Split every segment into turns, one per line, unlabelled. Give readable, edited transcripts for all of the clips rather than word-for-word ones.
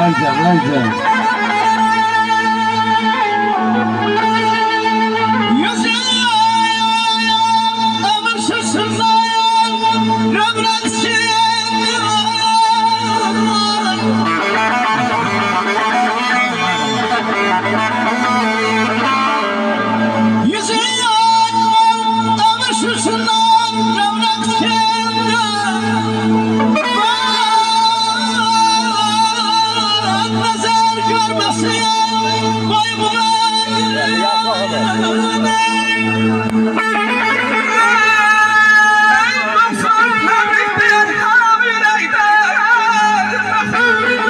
Elcan.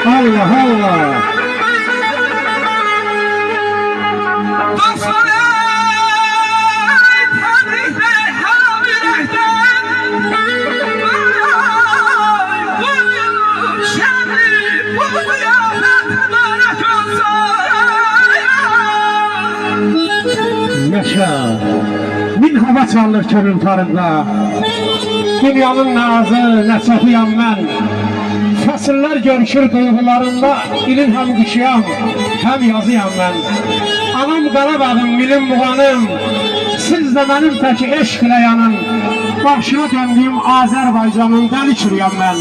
Allah Allah. Yaşa, min hava çalır körün tarında. Dünyanın nazı, nəsafıyam mən. Fəsillər görüşür duyğularında. İlin həm qışıyam, həm yazıyam mən. Anam Qarabağım, milim muğanım. Siz də mənim təki eşqlə yanın. Başına döndüyüm Azərbaycanın dəli çürüyəm mən.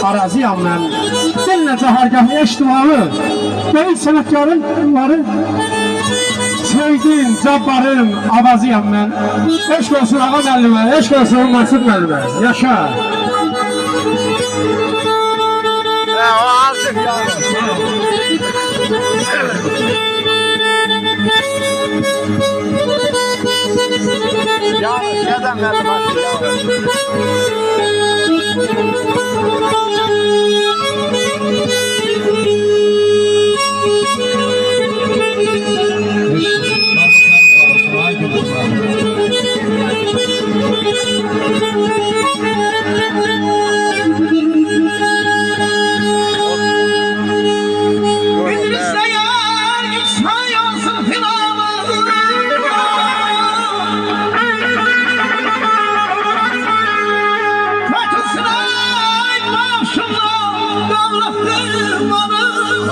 Arazıyam mən. Dinlə cəhargah eş dualı. Deyil sənətkarın bunları. Sevdiğim cabbarım, avazıyam mən. Eşq olsun ağa müəllimə, eşq olsun Masud müəllimə. Yaşa.
O artık ya. Ya neden verdim artık ya?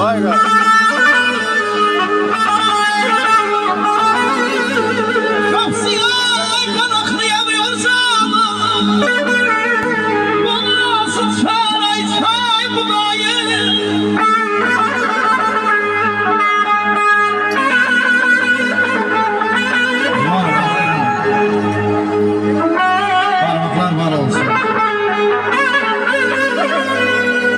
Vay be.